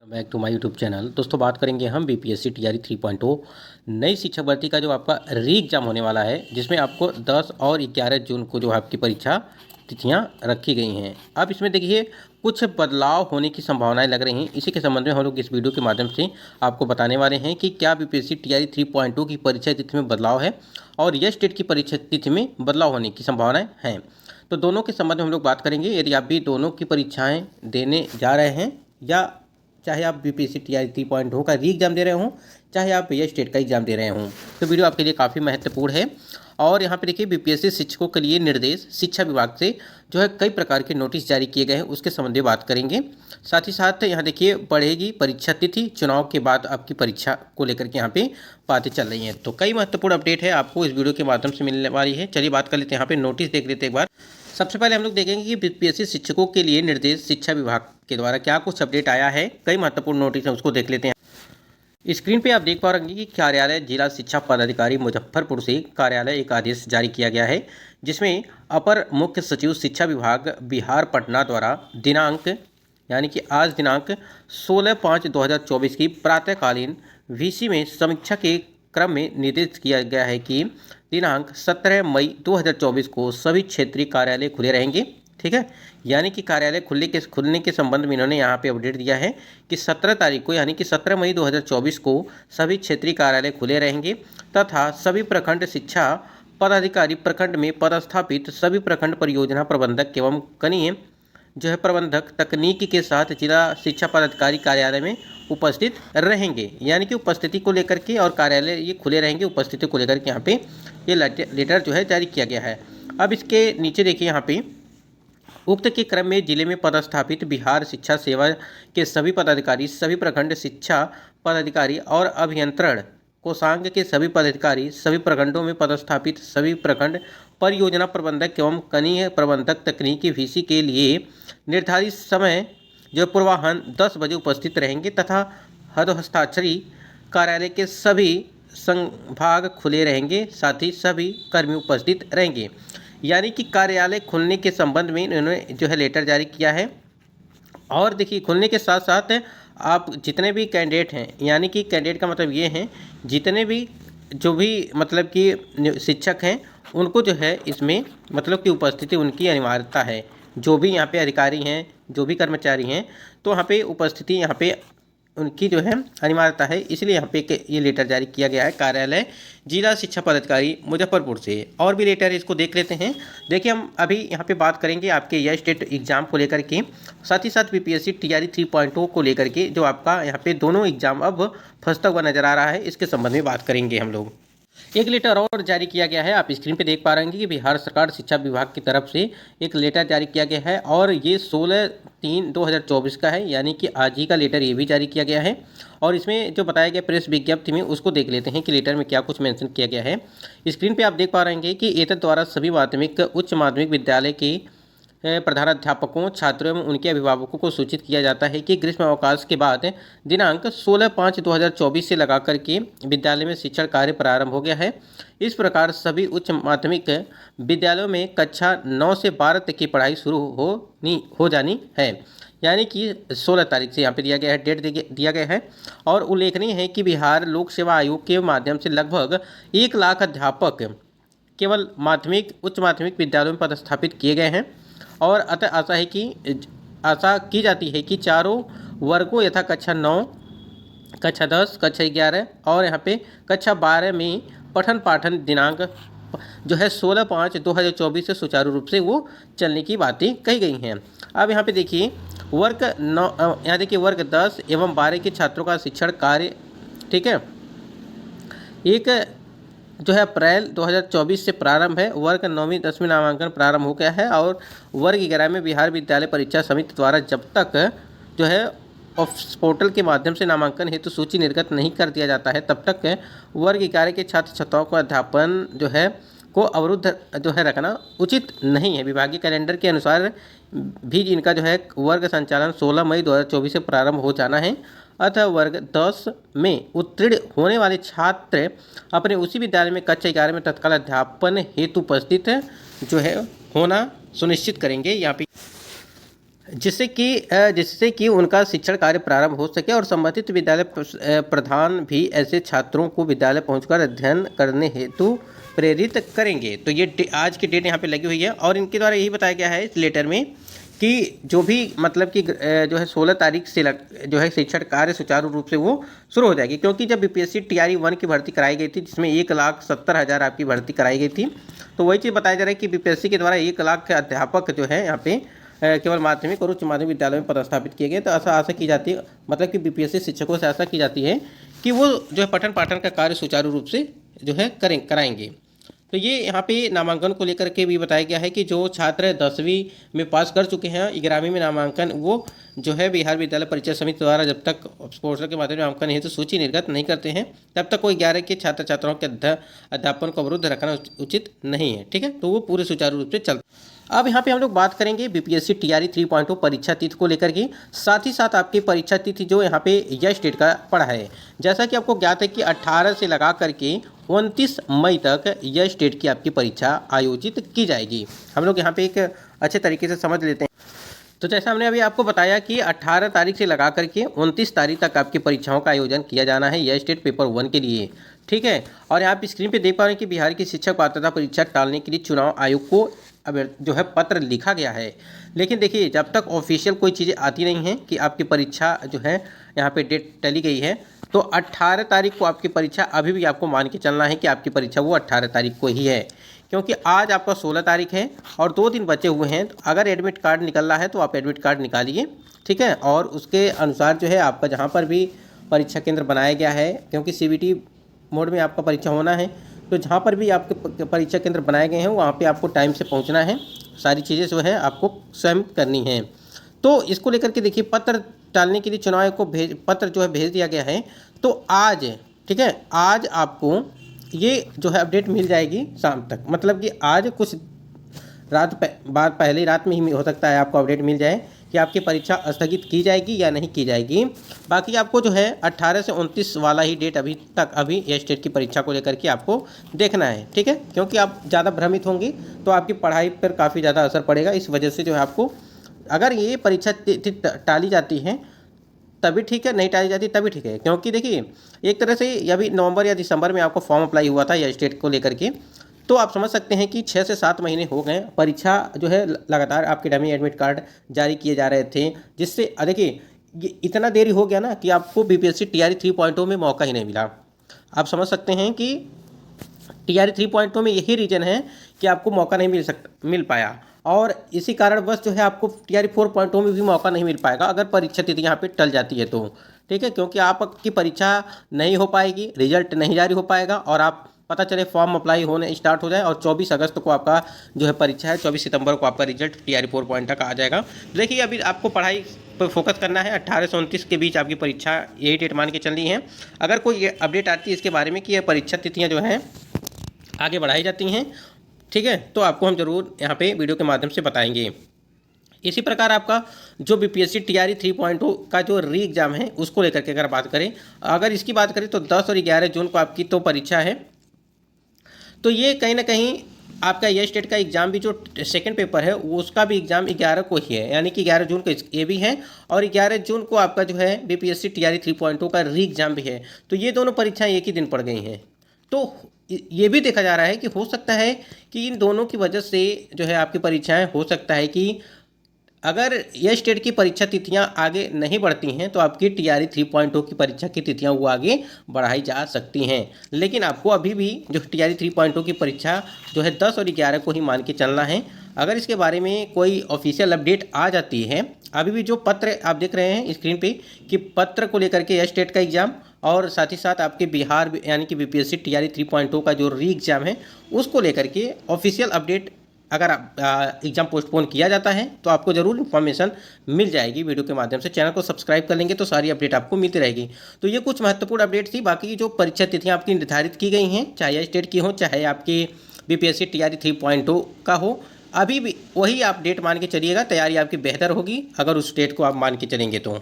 Back to my YouTube channel. दोस्तों बात करेंगे हम बीपीएससी टीआरई 3.0 नई शिक्षक भर्ती का जो आपका री एग्ज़ाम होने वाला है, जिसमें आपको 10 और 11 जून को जो आपकी परीक्षा तिथियां रखी गई हैं। अब इसमें देखिए कुछ बदलाव होने की संभावनाएं लग रही हैं। इसी के संबंध में हम लोग इस वीडियो के माध्यम से आपको बताने वाले हैं कि क्या बीपीएससी टीआरई 3.0 की परीक्षा तिथि में बदलाव है और यस टेट की परीक्षा तिथि में बदलाव होने की संभावनाएँ हैं। तो दोनों के संबंध में हम लोग बात करेंगे। यदि आप भी दोनों की परीक्षाएँ देने जा रहे हैं, या चाहे आप बीपीएससी टीआरई 3.0 का री एग्ज़ाम दे रहे हों, चाहे आप यस टेट का एग्ज़ाम दे रहे हों, तो वीडियो आपके लिए काफ़ी महत्वपूर्ण है। और यहाँ पे देखिए बीपीएससी शिक्षकों के लिए निर्देश शिक्षा विभाग से जो है कई प्रकार के नोटिस जारी किए गए हैं, उसके संबंध में बात करेंगे। साथ ही साथ यहाँ देखिए बढ़ेगी परीक्षा तिथि, चुनाव के बाद आपकी परीक्षा को लेकर के यहाँ पे बातें चल रही हैं। तो कई महत्वपूर्ण अपडेट है आपको इस वीडियो के माध्यम से मिलने वाली है। चलिए बात कर लेते हैं, यहाँ पे नोटिस देख लेते हैं एक बार। सबसे पहले हम लोग देखेंगे कि बीपीएससी शिक्षकों के लिए निर्देश शिक्षा विभाग के द्वारा क्या कुछ अपडेट आया है। कई महत्वपूर्ण नोटिस है, उसको देख लेते हैं। स्क्रीन पे आप देख पा रहे हैं कि कार्यालय जिला शिक्षा पदाधिकारी मुजफ्फरपुर से कार्यालय एक आदेश जारी किया गया है, जिसमें अपर मुख्य सचिव शिक्षा विभाग बिहार पटना द्वारा दिनांक यानी कि आज दिनांक 16/5/2024 की प्रातःकालीन वीसी में समीक्षा के क्रम में निर्देशित किया गया है कि दिनांक 17 मई 2024 को सभी क्षेत्रीय कार्यालय खुले रहेंगे। ठीक है, यानी कि कार्यालय खुलने के संबंध में इन्होंने यहाँ पे अपडेट दिया है कि 17 तारीख को यानी कि 17 मई 2024 को सभी क्षेत्रीय कार्यालय खुले रहेंगे तथा सभी प्रखंड शिक्षा पदाधिकारी प्रखंड में पदस्थापित सभी प्रखंड परियोजना प्रबंधक एवं कनीय जो है प्रबंधक तकनीकी के साथ जिला शिक्षा पदाधिकारी कार्यालय में उपस्थित रहेंगे। यानी कि उपस्थिति को लेकर के और कार्यालय ये खुले रहेंगे, उपस्थिति को लेकर के यहाँ पे ये लेटर जो है जारी किया गया है। अब इसके नीचे देखिए यहाँ पे उक्त के क्रम में जिले में पदस्थापित बिहार शिक्षा सेवा के सभी पदाधिकारी, सभी प्रखंड शिक्षा पदाधिकारी और अभियंत्रण कोषांग के सभी पदाधिकारी, सभी प्रखंडों में पदस्थापित सभी प्रखंड परियोजना प्रबंधक एवं कनीय प्रबंधक तकनीकी वीसी के लिए निर्धारित समय जो पूर्वाह्न 10 बजे उपस्थित रहेंगे तथा हस्ताक्षरी कार्यालय के सभी संभाग खुले रहेंगे, साथ ही सभी कर्मी उपस्थित रहेंगे। यानी कि कार्यालय खुलने के संबंध में इन्होंने जो है लेटर जारी किया है। और देखिए खुलने के साथ साथ आप जितने भी कैंडिडेट हैं, यानी कि कैंडिडेट का मतलब ये हैं जितने भी जो भी मतलब कि शिक्षक हैं उनको जो है इसमें मतलब कि उपस्थिति उनकी अनिवार्यता है। जो भी यहाँ पे अधिकारी हैं, जो भी कर्मचारी हैं, तो यहाँ पे उपस्थिति यहाँ पे उनकी जो है अनिवार्यता है। इसलिए यहाँ पे ये लेटर जारी किया गया है कार्यालय जिला शिक्षा पदाधिकारी मुजफ्फरपुर से। और भी लेटर इसको देख लेते हैं। देखिए हम अभी यहाँ पे बात करेंगे आपके यस टेट एग्ज़ाम को लेकर के, साथ ही साथ बीपीएससी टीआरई 3.0 को लेकर के जो आपका यहाँ पे दोनों एग्ज़ाम अब फंसता हुआ नजर आ रहा है, इसके संबंध में बात करेंगे हम लोग। एक लेटर और जारी किया गया है, आप स्क्रीन पे देख पा रहे हैं कि बिहार सरकार शिक्षा विभाग की तरफ से एक लेटर जारी किया गया है और ये 16/3/2024 का है, यानी कि आज ही का लेटर ये भी जारी किया गया है। और इसमें जो बताया गया प्रेस विज्ञप्ति में उसको देख लेते हैं कि लेटर में क्या कुछ मेंशन किया गया है। स्क्रीन पे आप देख पा रहे हैं कि एतद द्वारा सभी माध्यमिक उच्च माध्यमिक विद्यालय के प्रधानाध्यापकों, छात्रों एवं उनके अभिभावकों को सूचित किया जाता है कि ग्रीष्म अवकाश के बाद दिनांक 16/5/2024 से लगा करके विद्यालय में शिक्षण कार्य प्रारंभ हो गया है। इस प्रकार सभी उच्च माध्यमिक विद्यालयों में कक्षा 9 से 12 तक की पढ़ाई शुरू हो जानी है। यानी कि 16 तारीख से यहाँ पे दिया गया है, डेट दिया गया है। और उल्लेखनीय है कि बिहार लोक सेवा आयोग के माध्यम से लगभग 1 लाख अध्यापक केवल माध्यमिक उच्च माध्यमिक विद्यालयों में पदस्थापित किए गए हैं। और अतः आशा की जाती है कि चारों वर्गों यथा कक्षा 9, कक्षा 10, कक्षा 11 और यहाँ पे कक्षा 12 में पठन पाठन दिनांक जो है 16/5/2024 से सुचारू रूप से वो चलने की बातें कही गई हैं। अब यहाँ पे देखिए वर्ग 9 यहाँ देखिए वर्ग 10 एवं 12 के छात्रों का शिक्षण कार्य, ठीक है, एक जो है अप्रैल 2024 से प्रारंभ है। वर्ग 9वीं 10वीं नामांकन प्रारंभ हो गया है और वर्ग 11 में बिहार विद्यालय परीक्षा समिति द्वारा जब तक जो है पोर्टल के माध्यम से नामांकन हेतु सूची निर्गत नहीं कर दिया जाता है तब तक वर्ग 11 के छात्र छात्राओं को अध्यापन जो है को अवरुद्ध जो है रखना उचित नहीं है। विभागीय कैलेंडर के अनुसार भी इनका जो है वर्ग संचालन 16 मई 2024 से प्रारंभ हो जाना है। अतः वर्ग 10 में उत्तीर्ण होने वाले छात्र अपने उसी विद्यालय में कक्षा 11 में तत्काल अध्यापन हेतु उपस्थित जो है होना सुनिश्चित करेंगे। यहाँ पे जिससे कि उनका शिक्षण कार्य प्रारंभ हो सके और संबंधित विद्यालय प्रधान भी ऐसे छात्रों को विद्यालय पहुंचकर अध्ययन करने हेतु प्रेरित करेंगे। तो ये आज की डेट यहाँ पे लगी हुई है और इनके द्वारा यही बताया गया है इस लेटर में कि जो भी मतलब कि जो है 16 तारीख से जो है शिक्षण कार्य सुचारू रूप से वो शुरू हो जाएगी, क्योंकि जब बीपीएससी टीआरई 1 की भर्ती कराई गई थी जिसमें 1,70,000 आपकी भर्ती कराई गई थी, तो वही चीज़ बताया जा रहा है कि बीपीएससी के द्वारा 1 लाख के अध्यापक जो है यहाँ पे केवल माध्यमिक और उच्च माध्यमिक विद्यालयों में पदस्थापित किए गए। तो ऐसा आशा की जाती है, मतलब कि बीपीएससी शिक्षकों से आशा की जाती है कि वो जो है पठन पाठन का कार्य सुचारू रूप से जो है कराएंगे। तो ये यहाँ पे नामांकन को लेकर के भी बताया गया है कि जो छात्र 10वीं में पास कर चुके हैं 11वीं में नामांकन वो जो है बिहार विद्यालय परीक्षा समिति द्वारा जब तक पोर्टल के माध्यम से नामांकन हेतु सूची निर्गत नहीं करते हैं तब तक कोई 11 के छात्र छात्राओं के अध्यापन को अवरुद्ध रखना उचित नहीं है। ठीक है, तो वो पूरे सुचारू रूप से चलता। अब यहाँ पे हम लोग बात करेंगे बीपीएससी टीआरई 3.0 परीक्षा तिथि को लेकर के, साथ ही साथ आपकी परीक्षा तिथि जो यहाँ पे यश डेट का पड़ा है। जैसा कि आपको ज्ञात है कि 18 से लगा करके 29 मई तक यश डेट की आपकी परीक्षा आयोजित की जाएगी। हम लोग यहाँ पे एक अच्छे तरीके से समझ लेते हैं। तो जैसा हमने अभी आपको बताया कि 18 तारीख से लगा करके 29 तारीख तक आपकी परीक्षाओं का आयोजन किया जाना है यश डेट पेपर 1 के लिए। ठीक है, और यहाँ आप स्क्रीन पे देख पा रहे हैं कि बिहार की शिक्षक पात्रता परीक्षा टालने के लिए चुनाव आयोग को अब जो है पत्र लिखा गया है। लेकिन देखिए जब तक ऑफिशियल कोई चीज़ें आती नहीं हैं कि आपकी परीक्षा जो है यहाँ पे डेट टली गई है, तो 18 तारीख को आपकी परीक्षा अभी भी आपको मान के चलना है कि आपकी परीक्षा वो 18 तारीख को ही है, क्योंकि आज आपका 16 तारीख है और 2 दिन बचे हुए हैं। तो अगर एडमिट कार्ड निकल रहा है तो आप एडमिट कार्ड निकालिए। ठीक है, और उसके अनुसार जो है आपका जहाँ पर भी परीक्षा केंद्र बनाया गया है, क्योंकि सीबीटी मोड में आपका परीक्षा होना है, तो जहाँ पर भी आपके परीक्षा केंद्र बनाए गए हैं वहाँ पे आपको टाइम से पहुँचना है। सारी चीज़ें जो है आपको स्वयं करनी है। तो इसको लेकर के देखिए पत्र डालने के लिए चुनाव आयोग को पत्र जो है भेज दिया गया है। तो आज, ठीक है, आज आपको ये जो है अपडेट मिल जाएगी शाम तक, मतलब कि आज कुछ बाद पहले रात में ही हो सकता है आपको अपडेट मिल जाए कि आपकी परीक्षा स्थगित की जाएगी या नहीं की जाएगी। बाकी आपको जो है 18 से 29 वाला ही डेट अभी यश डेट की परीक्षा को लेकर के आपको देखना है। ठीक है, क्योंकि आप ज़्यादा भ्रमित होंगे तो आपकी पढ़ाई पर काफ़ी ज़्यादा असर पड़ेगा। इस वजह से जो है आपको अगर ये परीक्षा टाली जाती है तभी ठीक है, नहीं टाली जाती तभी ठीक है, क्योंकि देखिए एक तरह से अभी नवंबर या दिसंबर में आपको फॉर्म अप्लाई हुआ था यश डेट को लेकर के, तो आप समझ सकते हैं कि 6 से 7 महीने हो गए। परीक्षा जो है लगातार आपके डमी एडमिट कार्ड जारी किए जा रहे थे, जिससे देखिए ये इतना देरी हो गया ना कि आपको बीपीएससी टीआरई 3.0 में मौका ही नहीं मिला। आप समझ सकते हैं कि टीआरई 3.0 में यही रीज़न है कि आपको मौका नहीं मिल पाया, और इसी कारण बस जो है आपको टीआरई 4.0 में भी मौका नहीं मिल पाएगा अगर परीक्षा तिथि यहाँ पे टल जाती है तो। ठीक है, क्योंकि आपकी परीक्षा नहीं हो पाएगी, रिजल्ट नहीं जारी हो पाएगा, और आप पता चले फॉर्म अप्लाई होने स्टार्ट हो जाए और 24 अगस्त को आपका जो है परीक्षा है, 24 सितंबर को आपका रिजल्ट टीआरई 4.0 का आ जाएगा। देखिए अभी आपको पढ़ाई पर फोकस करना है। 18 से 29 के बीच आपकी परीक्षा यही डेट मान के चल रही है। अगर कोई अपडेट आती है इसके बारे में कि ये परीक्षा तिथियाँ जो हैं आगे बढ़ाई जाती हैं, ठीक है, तो आपको हम ज़रूर यहाँ पे वीडियो के माध्यम से बताएंगे। इसी प्रकार आपका जो बीपीएससी टीआरई 3.0 का जो री एग्ज़ाम है उसको लेकर के अगर बात करें, अगर इसकी बात करें तो 10 और 11 जून को आपकी तो परीक्षा है। तो ये कहीं ना कहीं आपका यश डेट का एग्ज़ाम भी जो सेकंड पेपर है उसका भी एग्ज़ाम 11 को ही है, यानी कि 11 जून को ये भी है और 11 जून को आपका जो है बीपीएससी टीआरई 3.0 का री एग्ज़ाम भी है। तो ये दोनों परीक्षाएँ एक ही दिन पड़ गई हैं। तो ये भी देखा जा रहा है कि हो सकता है कि इन दोनों की वजह से जो है आपकी परीक्षाएं हो सकता है कि अगर यश टेट की परीक्षा तिथियां आगे नहीं बढ़ती हैं तो आपकी टीआरई 3.0 की परीक्षा की तिथियां वो आगे बढ़ाई जा सकती हैं। लेकिन आपको अभी भी जो टीआरई 3.0 की परीक्षा जो है 10 और 11 को ही मान के चलना है। अगर इसके बारे में कोई ऑफिशियल अपडेट आ जाती है, अभी भी जो पत्र आप देख रहे हैं स्क्रीन पे कि पत्र को लेकर के यश टेट का एग्ज़ाम और साथ ही साथ आपके बिहार यानी कि बीपीएससी टीआरई 3.0 का जो री एग्ज़ाम है उसको लेकर के ऑफिशियल अपडेट अगर एग्ज़ाम पोस्टपोन किया जाता है तो आपको ज़रूर इन्फॉर्मेशन मिल जाएगी वीडियो के माध्यम से। चैनल को सब्सक्राइब कर लेंगे तो सारी अपडेट आपको मिलती रहेगी। तो ये कुछ महत्वपूर्ण अपडेट थी। बाकी जो परीक्षा तिथियाँ आपकी निर्धारित की गई हैं, चाहे स्टेट की हो चाहे आपकी बीपीएससी टीआरई 3.0 का हो, अभी भी वही आप डेट मान के चलिएगा, तैयारी आपकी बेहतर होगी अगर उस डेट को आप मान के चलेंगे तो।